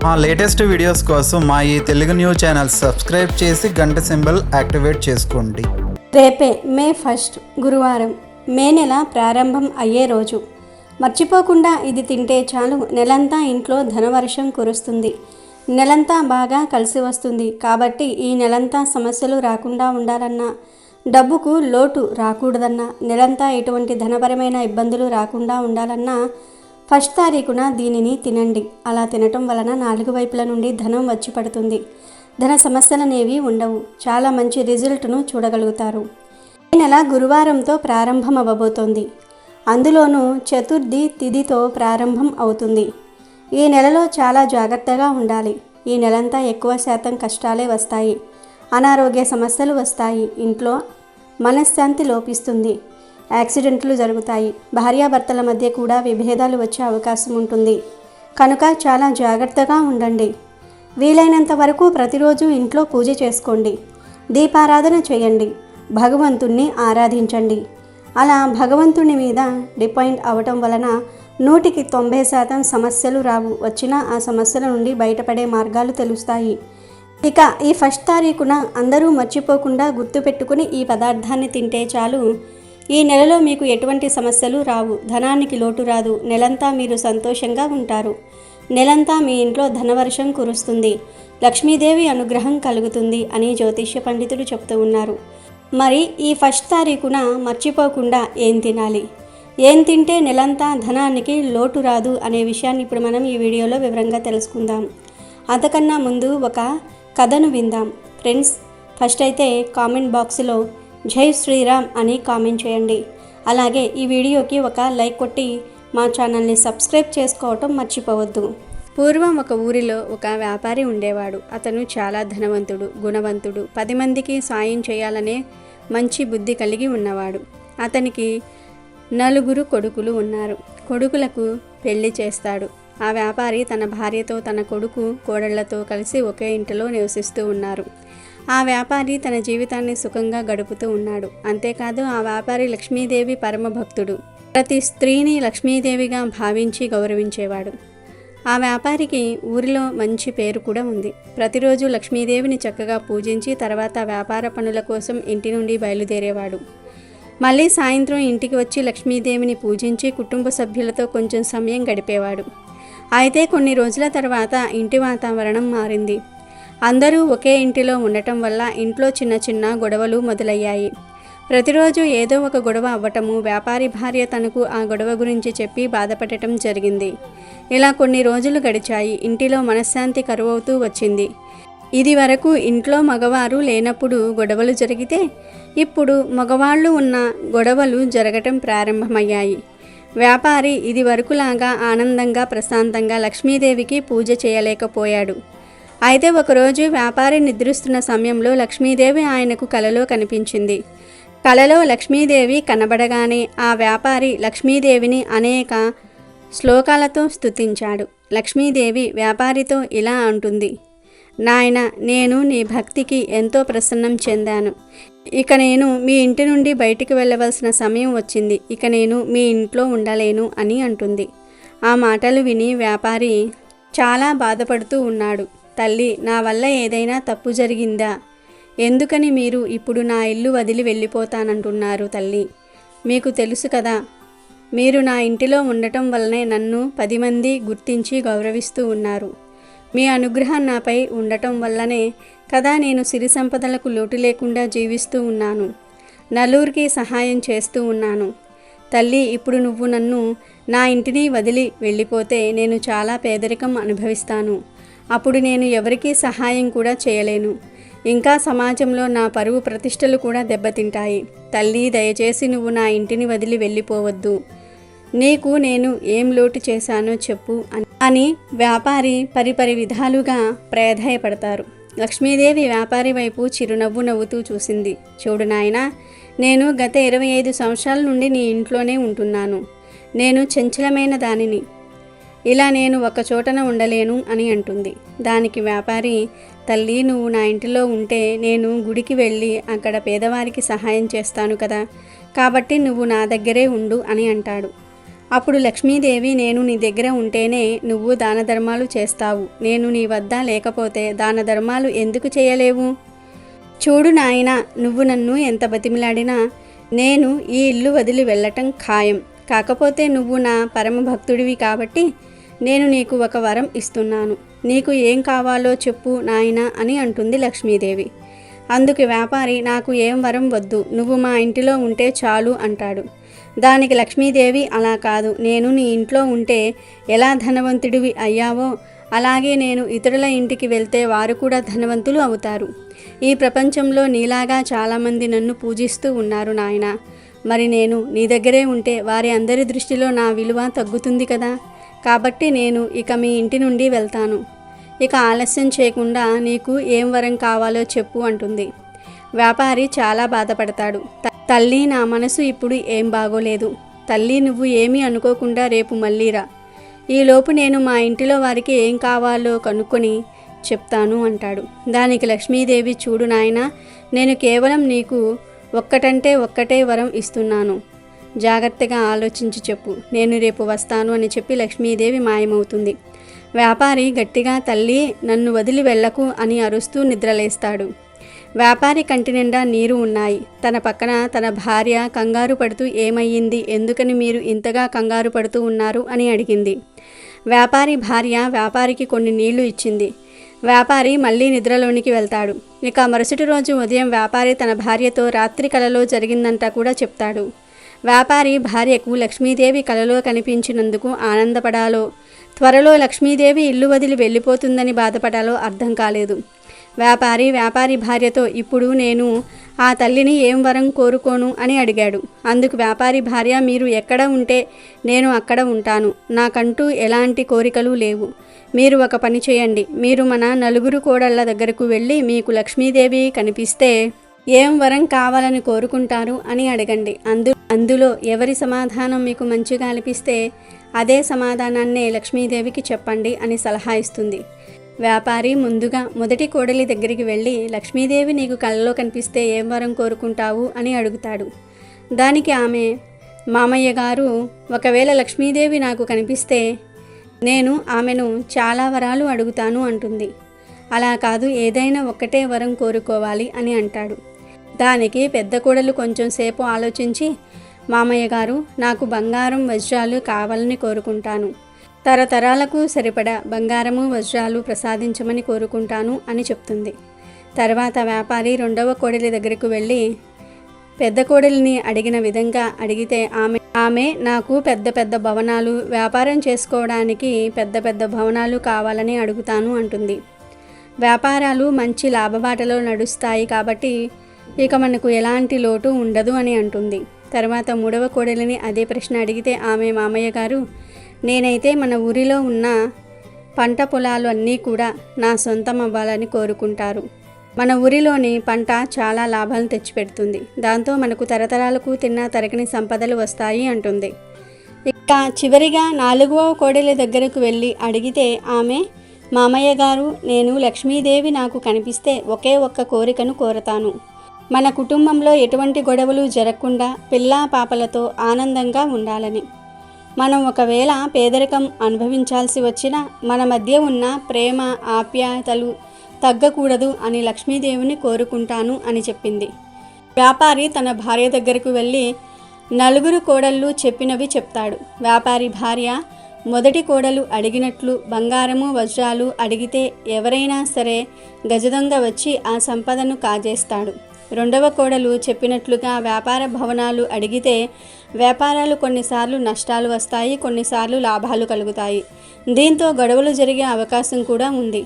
మా latest videos కోసం మా ఈ తెలుగు న్యూస్ ఛానల్ సబ్స్క్రైబ్ చేసి గంట సింబల్ యాక్టివేట్ చేసుకోండి. రేపే మే 1 గురువారం, మే నెల ప్రారంభం అయ్యే రోజు. మర్చిపోకుండా ఇది తింటే చాలు, నెలంతా ఇంట్లో ధనవర్షం కురుస్తుంది. నెలంతా బాగా కలిసి వస్తుంది. కాబట్టి ఈ నెలంతా సమస్యలు రాకుండా ఉండాలన్నా, డబ్బుకు లోటు రాకూడదన్నా, నెలంతా ఎటువంటి ధనపరమైన ఇబ్బందులు రాకుండా ఉండాలన్నా 1 తారీఖున దీనిని తినండి. అలా తినటం వలన 4 వైపుల నుండి ధనం వచ్చి పడుతుంది. ధన సమస్యలనేవి ఉండవు. చాలా మంచి రిజల్ట్ను చూడగలుగుతారు. ఈ నెల గురువారంతో ప్రారంభం అవ్వబోతోంది. అందులోనూ చతుర్థి తిథితో ప్రారంభం అవుతుంది. ఈ నెలలో చాలా జాగ్రత్తగా ఉండాలి. ఈ నెలంతా ఎక్కువ శాతం కష్టాలే వస్తాయి. అనారోగ్య సమస్యలు వస్తాయి. ఇంట్లో మనశ్శాంతి లోపిస్తుంది. యాక్సిడెంట్లు జరుగుతాయి. భార్యాభర్తల మధ్య కూడా విభేదాలు వచ్చే అవకాశం ఉంటుంది. కనుక చాలా జాగ్రత్తగా ఉండండి. వీలైనంత వరకు ప్రతిరోజు ఇంట్లో పూజ చేసుకోండి. దీపారాధన చేయండి. భగవంతుణ్ణి ఆరాధించండి. అలా భగవంతుని మీద డిపెండ్ అవటం వలన 100% సమస్యలు రావు. వచ్చినా ఆ సమస్యల నుండి బయటపడే మార్గాలు తెలుస్తాయి. ఇక ఈ 1 తారీఖున అందరూ మర్చిపోకుండా గుర్తుపెట్టుకుని ఈ పదార్థాన్ని తింటే చాలు. ఈ నెలలో మీకు ఎటువంటి సమస్యలు రావు. ధనానికి లోటు రాదు. నెలంతా మీరు సంతోషంగా ఉంటారు. నెలంతా మీ ఇంట్లో ధనవర్షం కురుస్తుంది. లక్ష్మీదేవి అనుగ్రహం కలుగుతుంది అని జ్యోతిష్య పండితులు చెప్తూ ఉన్నారు. మరి ఈ 1 తారీఖున మర్చిపోకుండా ఏం తినాలి, ఏం తింటే నెలంతా ధనానికి లోటు రాదు అనే విషయాన్ని ఇప్పుడు మనం ఈ వీడియోలో వివరంగా తెలుసుకుందాం. అంతకన్నా ముందు ఒక కథను విందాం. ఫ్రెండ్స్, ఫస్ట్ అయితే కామెంట్ బాక్స్లో జై శ్రీరామ్ అని కామెంట్ చేయండి. అలాగే ఈ వీడియోకి ఒక లైక్ కొట్టి మా ఛానల్ని సబ్స్క్రైబ్ చేసుకోవటం మర్చిపోవద్దు. పూర్వం ఒక ఊరిలో ఒక వ్యాపారి ఉండేవాడు. అతను చాలా ధనవంతుడు, గుణవంతుడు, 10 మందికి సాయం చేయాలనే మంచి బుద్ధి కలిగి ఉన్నవాడు. అతనికి 4 కొడుకులు ఉన్నారు. కొడుకులకు పెళ్లి చేస్తాడు. ఆ వ్యాపారి తన భార్యతో, తన కొడుకు కోడళ్లతో కలిసి ఒకే ఇంటిలో నివసిస్తూ ఉన్నారు. ఆ వ్యాపారి తన జీవితాన్ని సుఖంగా గడుపుతూ ఉన్నాడు. అంతేకాదు ఆ వ్యాపారి లక్ష్మీదేవి పరమభక్తుడు. ప్రతి స్త్రీని లక్ష్మీదేవిగా భావించి గౌరవించేవాడు. ఆ వ్యాపారికి ఊరిలో మంచి పేరు కూడా ఉంది. ప్రతిరోజు లక్ష్మీదేవిని చక్కగా పూజించి తర్వాత వ్యాపార పనుల కోసం ఇంటి నుండి బయలుదేరేవాడు. మళ్ళీ సాయంత్రం ఇంటికి వచ్చి లక్ష్మీదేవిని పూజించి కుటుంబ సభ్యులతో కొంచెం సమయం గడిపేవాడు. అయితే కొన్ని రోజుల తర్వాత ఇంటి వాతావరణం మారింది. అందరూ ఒకే ఇంటిలో ఉండటం వల్ల ఇంట్లో చిన్న చిన్న గొడవలు మొదలయ్యాయి. ప్రతిరోజు ఏదో ఒక గొడవ అవ్వటము, వ్యాపారి భార్య తనకు ఆ గొడవ గురించి చెప్పి బాధపడటం జరిగింది. ఇలా కొన్ని రోజులు గడిచాయి. ఇంటిలో మనశ్శాంతి కరువవుతూ వచ్చింది. ఇది వరకు ఇంట్లో మగవారు లేనప్పుడు గొడవలు జరిగితే ఇప్పుడు మగవాళ్ళు ఉన్న గొడవలు జరగటం ప్రారంభమయ్యాయి. వ్యాపారి ఇది వరకులాగా ఆనందంగా ప్రశాంతంగా లక్ష్మీదేవికి పూజ చేయలేకపోయాడు. అయితే ఒకరోజు వ్యాపారి నిద్రిస్తున్న సమయంలో లక్ష్మీదేవి ఆయనకు కలలో కనిపించింది. కలలో లక్ష్మీదేవి కనబడగానే ఆ వ్యాపారి లక్ష్మీదేవిని అనేక శ్లోకాలతో స్తుతించాడు. లక్ష్మీదేవి వ్యాపారితో ఇలా అంటుంది: నాయన, నేను నీ భక్తికి ఎంతో ప్రసన్నం చెందాను. ఇక నేను మీ ఇంటి నుండి బయటికి వెళ్ళవలసిన సమయం వచ్చింది. ఇక నేను మీ ఇంట్లో ఉండలేను అని అంటుంది. ఆ మాటలు విని వ్యాపారి చాలా బాధపడుతూ ఉన్నాడు. తల్లి, నా వల్ల ఏదైనా తప్పు జరిగిందా? ఎందుకని మీరు ఇప్పుడు నా ఇల్లు వదిలి వెళ్ళిపోతానంటున్నారు తల్లి? మీకు తెలుసు కదా, మీరు నా ఇంటిలో ఉండటం వల్లనే నన్ను 10 మంది గుర్తించి గౌరవిస్తూ ఉన్నారు. మీ అనుగ్రహం నాపై ఉండటం వల్లనే కదా నేను సిరి సంపదలకు లోటు లేకుండా జీవిస్తూ ఉన్నాను. నలుగురికి సహాయం చేస్తూ ఉన్నాను. తల్లి, ఇప్పుడు నువ్వు నన్ను నా ఇంటిని వదిలి వెళ్ళిపోతే నేను చాలా పేదరికం అనుభవిస్తాను. అప్పుడు నేను ఎవరికీ సహాయం కూడా చేయలేను. ఇంకా సమాజంలో నా పరువు ప్రతిష్టలు కూడా దెబ్బతింటాయి. తల్లి, దయచేసి నువ్వు నా ఇంటిని వదిలి వెళ్ళిపోవద్దు. నీకు నేను ఏం లోటు చేశానో చెప్పు అని వ్యాపారి పరిపరి విధాలుగా ప్రాధేయపడతారు. లక్ష్మీదేవి వ్యాపారి వైపు చిరునవ్వు నవ్వుతూ చూసింది. చూడు నాయనా, నేను గత 25 సంవత్సరాల నుండి నీ ఇంట్లోనే ఉంటున్నాను. నేను చంచలమైన దానిని. ఇలా నేను ఒక చోటన ఉండలేను అని అంటుంది. దానికి వ్యాపారి, తల్లి, నువ్వు నా ఇంటిలో ఉంటే నేను గుడికి వెళ్ళి అక్కడ పేదవారికి సహాయం చేస్తాను కదా, కాబట్టి నువ్వు నా దగ్గరే ఉండు అని అంటాడు. అప్పుడు లక్ష్మీదేవి, నేను నీ దగ్గర ఉంటేనే నువ్వు దాన ధర్మాలు చేస్తావు, నేను నీ వద్ద లేకపోతే దాన ధర్మాలు ఎందుకు చేయలేవు? చూడు నాయనా, నువ్వు నన్ను ఎంత బతిమిలాడినా నేను ఈ ఇల్లు వదిలి వెళ్ళటం ఖాయం. కాకపోతే నువ్వు నా పరమ భక్తుడివి కాబట్టి నేను నీకు ఒక వరం ఇస్తున్నాను. నీకు ఏం కావాలో చెప్పు నాయనా అని అంటుంది లక్ష్మీదేవి. అందుకు వ్యాపారి, నాకు ఏం వరం వద్దు, నువ్వు మా ఇంటిలో ఉంటే చాలు అంటాడు. దానికి లక్ష్మీదేవి, అలా కాదు, నేను నీ ఇంట్లో ఉంటే ఎలా ధనవంతుడివి అయ్యావో అలాగే నేను ఇతరుల ఇంటికి వెళ్తే వారు కూడా ధనవంతులు అవుతారు. ఈ ప్రపంచంలో నీలాగా చాలామంది నన్ను పూజిస్తూ ఉన్నారు నాయనా. మరి నేను నీ దగ్గరే ఉంటే వారి అందరి దృష్టిలో నా విలువ తగ్గుతుంది కదా. కాబట్టి నేను ఇక మీ ఇంటి నుండి వెళ్తాను. ఇక ఆలస్యం చేయకుండా నీకు ఏం వరం కావాలో చెప్పు అంటుంది. వ్యాపారి చాలా బాధపడతాడు. తల్లి, నా మనసు ఇప్పుడు ఏం బాగోలేదు. తల్లి, నువ్వు ఏమీ అనుకోకుండా రేపు మళ్ళీ రా. ఈలోపు నేను మా ఇంటిలో వారికి ఏం కావాలో కనుక్కొని చెప్తాను అంటాడు. దానికి లక్ష్మీదేవి, చూడు నాయనా, నేను కేవలం నీకు ఒక్కటంటే ఒక్కటే వరం ఇస్తున్నాను. జాగ్రత్తగా ఆలోచించి చెప్పు, నేను రేపు వస్తాను అని చెప్పి లక్ష్మీదేవి మాయమవుతుంది. వ్యాపారి గట్టిగా, తల్లి, నన్ను వదిలి వెళ్ళకు అని అరుస్తూ నిద్రలేస్తాడు. వ్యాపారి కంటి నిండా నీరు ఉన్నాయి. తన పక్కన తన భార్య కంగారు పడుతూ, ఏమయ్యింది, ఎందుకని మీరు ఇంతగా కంగారు పడుతూ ఉన్నారు అని అడిగింది. వ్యాపారి భార్య వ్యాపారికి కొన్ని నీళ్లు ఇచ్చింది. వ్యాపారి మళ్ళీ నిద్రలోనికి వెళ్తాడు. ఇక మరుసటి రోజు ఉదయం వ్యాపారి తన భార్యతో రాత్రి కలలో జరిగిందంతా కూడా చెప్తాడు. వ్యాపారి భార్యకు లక్ష్మీదేవి కలలో కనిపించినందుకు ఆనందపడాలో, త్వరలో లక్ష్మీదేవి ఇల్లు వదిలి వెళ్ళిపోతుందని బాధపడాలో అర్థం కాలేదు. వ్యాపారి భార్యతో, ఇప్పుడు నేను ఆ తల్లిని ఏం వరం కోరుకోను అని అడిగాడు. అందుకు వ్యాపారి భార్య, మీరు ఎక్కడ ఉంటే నేను అక్కడ ఉంటాను. నాకంటూ ఎలాంటి కోరికలు లేవు. మీరు ఒక పని చేయండి, మీరు మన నలుగురు కోడళ్ళ దగ్గరకు వెళ్ళి మీకు లక్ష్మీదేవి కనిపిస్తే ఏం వరం కావాలని కోరుకుంటారు అని అడగండి. అందులో ఎవరి సమాధానం మీకు మంచిగా అనిపిస్తే అదే సమాధానాన్నే లక్ష్మీదేవికి చెప్పండి అని సలహా ఇస్తుంది. వ్యాపారి ముందుగా మొదటి కోడలి దగ్గరికి వెళ్ళి, లక్ష్మీదేవి నీకు కళ్ళలో కనిపిస్తే ఏం వరం కోరుకుంటావు అని అడుగుతాడు. దానికి ఆమె, మామయ్య గారు, ఒకవేళ లక్ష్మీదేవి నాకు కనిపిస్తే నేను ఆమెను చాలా వరాలు అడుగుతాను అంటుంది. అలా కాదు, ఏదైనా ఒక్కటే వరం కోరుకోవాలి అని అంటాడు. దానికి పెద్ద కోడలు కొంచెం సేపు ఆలోచించి, మామయ్య గారు, నాకు బంగారం వజ్రాలు కావాలని కోరుకుంటాను. తరతరాలకు సరిపడా బంగారము వజ్రాలు ప్రసాదించమని కోరుకుంటాను అని చెప్తుంది. తర్వాత వ్యాపారి రెండవ కోడలి దగ్గరకు వెళ్ళి పెద్ద కోడలిని అడిగిన విధంగా అడిగితే ఆమె నాకు పెద్ద పెద్ద భవనాలు, వ్యాపారం చేసుకోవడానికి పెద్ద పెద్ద భవనాలు కావాలని అడుగుతాను అంటుంది. వ్యాపారాలు మంచి లాభబాటలో నడుస్తాయి కాబట్టి ఇక మనకు ఎలాంటి లోటు ఉండదు అని అంటుంది. తర్వాత మూడవ కోడలిని అదే ప్రశ్న అడిగితే ఆమె, మామయ్య గారు, నేనైతే మన ఊరిలో ఉన్న పంట పొలాలు అన్నీ కూడా నా సొంతం అవ్వాలని కోరుకుంటారు. మన ఊరిలోని పంట చాలా లాభాలను తెచ్చిపెడుతుంది. దాంతో మనకు తరతరాలకు తిన్న తరగని సంపదలు వస్తాయి అంటుంది. ఇక చివరిగా నాలుగవ కోడలి దగ్గరకు వెళ్ళి అడిగితే ఆమె, మామయ్య గారు, నేను లక్ష్మీదేవి నాకు కనిపిస్తే ఒకే ఒక్క కోరికను కోరతాను. మన కుటుంబంలో ఎటువంటి గొడవలు జరగకుండా పిల్లా పాపలతో ఆనందంగా ఉండాలని. మనం ఒకవేళ పేదరికం అనుభవించాల్సి వచ్చినా మన మధ్య ఉన్న ప్రేమ ఆప్యాయతలు తగ్గకూడదు అని లక్ష్మీదేవిని కోరుకుంటాను అని చెప్పింది. వ్యాపారి తన భార్య దగ్గరకు వెళ్ళి నలుగురు కోడళ్ళు చెప్పినవి చెప్తాడు. వ్యాపారి భార్య మొదటి కోడలు అడిగినట్లు బంగారము వజ్రాలు అడిగితే ఎవరైనా సరే గజదొంగ వచ్చి ఆ సంపదను కాజేస్తాడు. రెండవ కోడలు చెప్పినట్లుగా వ్యాపార భవనాలు అడిగితే వ్యాపారాలు కొన్నిసార్లు నష్టాలు వస్తాయి, కొన్నిసార్లు లాభాలు కలుగుతాయి. దీంతో గొడవలు జరిగే అవకాశం కూడా ఉంది.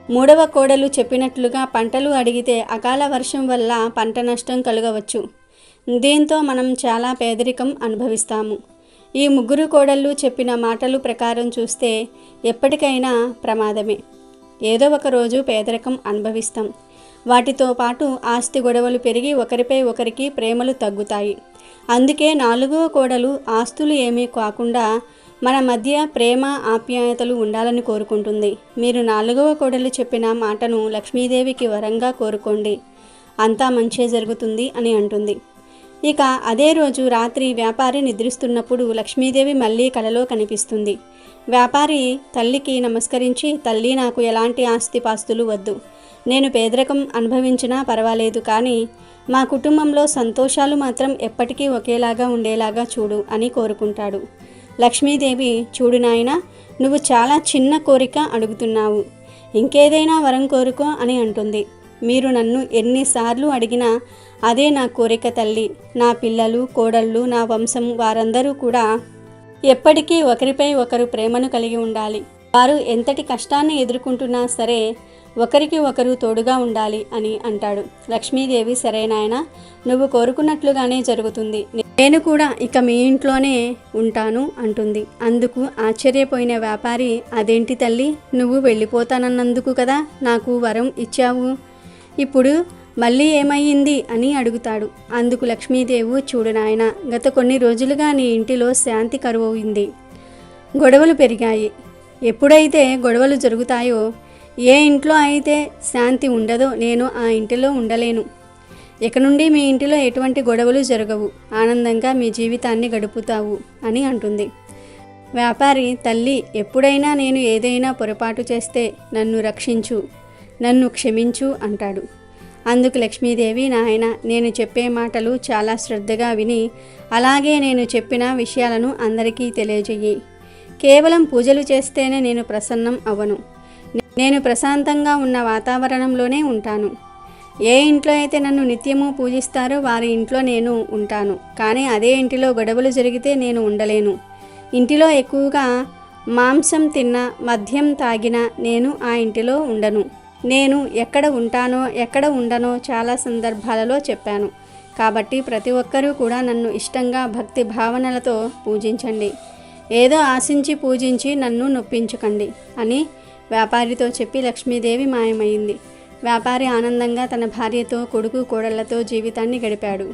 మూడవ కోడలు చెప్పినట్లుగా పంటలు అడిగితే అకాల వర్షం వల్ల పంట నష్టం కలగవచ్చు. దీంతో మనం చాలా పేదరికం అనుభవిస్తాము. ఈ ముగ్గురు కోడళ్ళు చెప్పిన మాటలు ప్రకారం చూస్తే ఎప్పటికైనా ప్రమాదమే. ఏదో ఒక రోజు పేదరికం అనుభవిస్తాం. వాటితో పాటు ఆస్తి గొడవలు పెరిగి ఒకరిపై ఒకరికి ప్రేమలు తగ్గుతాయి. అందుకే నాలుగవ కోడలు ఆస్తులు ఏమీ కాకుండా మన మధ్య ప్రేమ ఆప్యాయతలు ఉండాలని కోరుకుంటుంది. మీరు నాలుగవ కోడలు చెప్పిన మాటను లక్ష్మీదేవికి వరంగా కోరుకోండి, అంతా మంచే జరుగుతుంది అని అంటుంది. ఇక అదే రోజు రాత్రి వ్యాపారి నిద్రిస్తున్నప్పుడు లక్ష్మీదేవి మళ్ళీ కలలో కనిపిస్తుంది. వ్యాపారి తల్లికి నమస్కరించి, తల్లి, నాకు ఎలాంటి ఆస్తిపాస్తులు వద్దు, నేను పేదరికం అనుభవించినా పర్వాలేదు, కానీ మా కుటుంబంలో సంతోషాలు మాత్రం ఎప్పటికీ ఒకేలాగా ఉండేలాగా చూడు అని కోరుకుంటాడు. లక్ష్మీదేవి, చూడు నాయనా, నువ్వు చాలా చిన్న కోరిక అడుగుతున్నావు, ఇంకేదైనా వరం కోరుకో అని అంటుంది. మీరు నన్ను ఎన్నిసార్లు అడిగినా అదే నా కోరిక తల్లి. నా పిల్లలు, కోడళ్ళు, నా వంశం వారందరూ కూడా ఎప్పటికీ ఒకరిపై ఒకరు ప్రేమను కలిగి ఉండాలి. వారు ఎంతటి కష్టాన్ని ఎదుర్కొంటున్నా సరే ఒకరికి ఒకరు తోడుగా ఉండాలి అని అంటాడు. లక్ష్మీదేవి, సరే నాయనా, నువ్వు కోరుకున్నట్లుగానే జరుగుతుంది, నేను కూడా ఇక మీ ఇంట్లోనే ఉంటాను అంటుంది. అందుకు ఆశ్చర్యపోయిన వ్యాపారి, అదేంటి తల్లి, నువ్వు వెళ్ళిపోతానన్నందుకు కదా నాకు వరం ఇచ్చావు, ఇప్పుడు మళ్ళీ ఏమయ్యింది అని అడుగుతాడు. అందుకు లక్ష్మీదేవి, చూడు నాయన, గత కొన్ని రోజులుగా నీ ఇంటిలో శాంతి కరువైంది, గొడవలు పెరిగాయి. ఎప్పుడైతే గొడవలు జరుగుతాయో, ఏ ఇంట్లో అయితే శాంతి ఉండదో నేను ఆ ఇంటిలో ఉండలేను. ఇక నుండి మీ ఇంటిలో ఎటువంటి గొడవలు జరగవు, ఆనందంగా మీ జీవితాన్ని గడుపుతావు అని అంటుంది. వ్యాపారి, తల్లి, ఎప్పుడైనా నేను ఏదైనా పొరపాటు చేస్తే నన్ను రక్షించు, నన్ను క్షమించు అంటాడు. అందుకు లక్ష్మీదేవి, నాయన, నేను చెప్పే మాటలు చాలా శ్రద్ధగా విని అలాగే నేను చెప్పిన విషయాలను అందరికీ తెలియజేయి. కేవలం పూజలు చేస్తేనే నేను ప్రసన్నం అవ్వను. నేను ప్రశాంతంగా ఉన్న వాతావరణంలోనే ఉంటాను. ఏ ఇంట్లో అయితే నన్ను నిత్యము పూజిస్తారో వారి ఇంట్లో నేను ఉంటాను, కానీ అదే ఇంటిలో గొడవలు జరిగితే నేను ఉండలేను. ఇంటిలో ఎక్కువగా మాంసం తిన్నా, మద్యం తాగినా నేను ఆ ఇంటిలో ఉండను. నేను ఎక్కడ ఉంటానో ఎక్కడ ఉండనో చాలా సందర్భాలలో చెప్పాను. కాబట్టి ప్రతి ఒక్కరూ కూడా నన్ను ఇష్టంగా భక్తి భావనలతో పూజించండి, ఏదో ఆశించి పూజించి నన్ను నొప్పించకండి అని వ్యాపారితో చెప్పి లక్ష్మీదేవి మాయమైంది. వ్యాపారి ఆనందంగా తన భార్యతో, కొడుకు, కోడళ్లతో జీవితాన్ని గడిపాడు.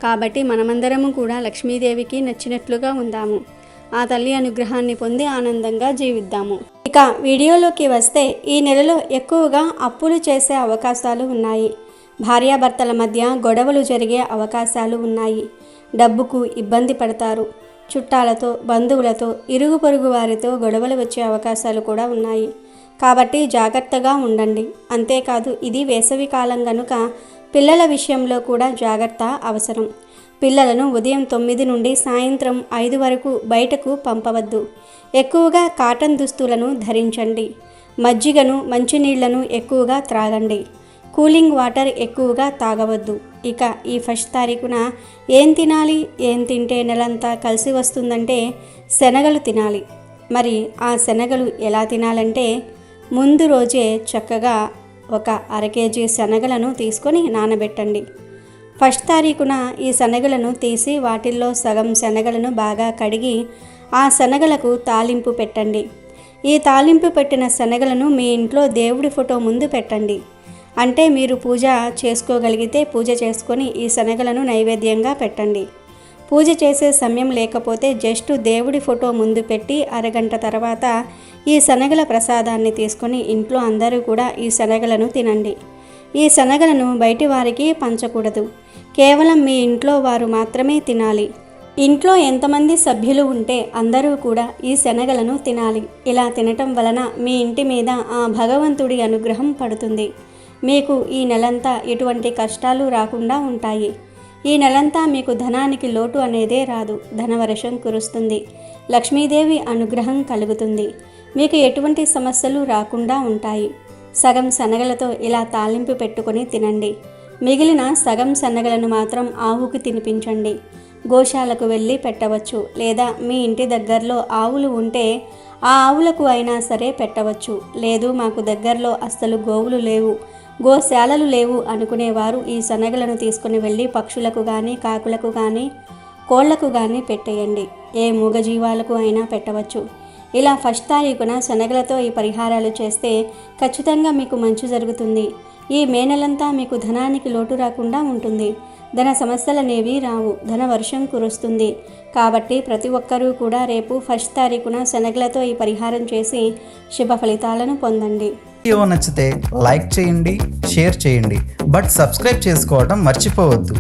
కాబట్టి మనమందరము కూడా లక్ష్మీదేవికి నచ్చినట్లుగా ఉందాము, ఆ తల్లి అనుగ్రహాన్ని పొంది ఆనందంగా జీవిద్దాము. ఇక వీడియోలోకి వస్తే, ఈ నెలలో ఎక్కువగా అప్పులు చేసే అవకాశాలు ఉన్నాయి. భార్యాభర్తల మధ్య గొడవలు జరిగే అవకాశాలు ఉన్నాయి. డబ్బుకు ఇబ్బంది పడతారు. చుట్టాలతో, బంధువులతో, ఇరుగు పొరుగు వారితో గొడవలు వచ్చే అవకాశాలు కూడా ఉన్నాయి. కాబట్టి జాగ్రత్తగా ఉండండి. అంతేకాదు, ఇది వేసవి కాలం కనుక పిల్లల విషయంలో కూడా జాగ్రత్త అవసరం. పిల్లలను ఉదయం 9 నుండి సాయంత్రం 5 వరకు బయటకు పంపవద్దు. ఎక్కువగా కాటన్ దుస్తులను ధరించండి. మజ్జిగను, మంచినీళ్లను ఎక్కువగా త్రాగండి. కూలింగ్ వాటర్ ఎక్కువగా తాగవద్దు. ఇక ఈ 1 తారీఖున ఏం తినాలి, ఏం తింటే నెలంతా కలిసి వస్తుందంటే శనగలు తినాలి. మరి ఆ శనగలు ఎలా తినాలంటే, ముందు రోజే చక్కగా ఒక 1/2 కేజీ శనగలను తీసుకొని నానబెట్టండి. 1 తారీఖున ఈ శనగలను తీసి వాటిల్లో సగం శనగలను బాగా కడిగి ఆ శనగలకు తాలింపు పెట్టండి. ఈ తాలింపు పెట్టిన శనగలను మీ ఇంట్లో దేవుడి ఫోటో ముందు పెట్టండి. అంటే మీరు పూజ చేసుకోగలిగితే పూజ చేసుకొని ఈ శనగలను నైవేద్యంగా పెట్టండి. పూజ చేసే సమయం లేకపోతే జస్ట్ దేవుడి ఫోటో ముందు పెట్టి అరగంట తర్వాత ఈ శనగల ప్రసాదాన్ని తీసుకొని ఇంట్లో అందరూ కూడా ఈ శనగలను తినండి. ఈ శనగలను బయటి వారికి పంచకూడదు. కేవలం మీ ఇంట్లో వారు మాత్రమే తినాలి. ఇంట్లో ఎంతమంది సభ్యులు ఉంటే అందరూ కూడా ఈ శనగలను తినాలి. ఇలా తినటం వలన మీ ఇంటి మీద ఆ భగవంతుడి అనుగ్రహం పడుతుంది. మీకు ఈ నెలంతా ఎటువంటి కష్టాలు రాకుండా ఉంటాయి. ఈ నెలంతా మీకు ధనానికి లోటు అనేదే రాదు. ధనవర్షం కురుస్తుంది. లక్ష్మీదేవి అనుగ్రహం కలుగుతుంది. మీకు ఎటువంటి సమస్యలు రాకుండా ఉంటాయి. సగం శనగలతో ఇలా తాలింపు పెట్టుకొని తినండి. మిగిలిన సగం శనగలను మాత్రం ఆవుకు తినిపించండి. గోశాలకు వెళ్ళి పెట్టవచ్చు, లేదా మీ ఇంటి దగ్గరలో ఆవులు ఉంటే ఆ ఆవులకు అయినా సరే పెట్టవచ్చు. లేదు, మాకు దగ్గరలో అస్సలు గోవులు లేవు, గోశాలలు లేవు అనుకునేవారు ఈ శనగలను తీసుకుని వెళ్ళి పక్షులకు కానీ, కాకులకు కానీ, కోళ్లకు కానీ పెట్టేయండి. ఏ మూగజీవాలకు అయినా పెట్టవచ్చు. ఇలా 1 తారీఖున శనగలతో ఈ పరిహారాలు చేస్తే ఖచ్చితంగా మీకు మంచి జరుగుతుంది. ఈ మే నెలంతా మీకు ధనానికి లోటు రాకుండా ఉంటుంది. ధన సమస్యలనేవి రావు. ధన వర్షం కురుస్తుంది. కాబట్టి ప్రతి ఒక్కరూ కూడా రేపు 1 తారీఖున శనగలతో ఈ పరిహారం చేసి శుభ ఫలితాలను పొందండి. వీడియో నచ్చితే లైక్ చేయండి, షేర్ చేయండి, బట్ సబ్స్క్రైబ్ చేసుకోవడం మర్చిపోవద్దు.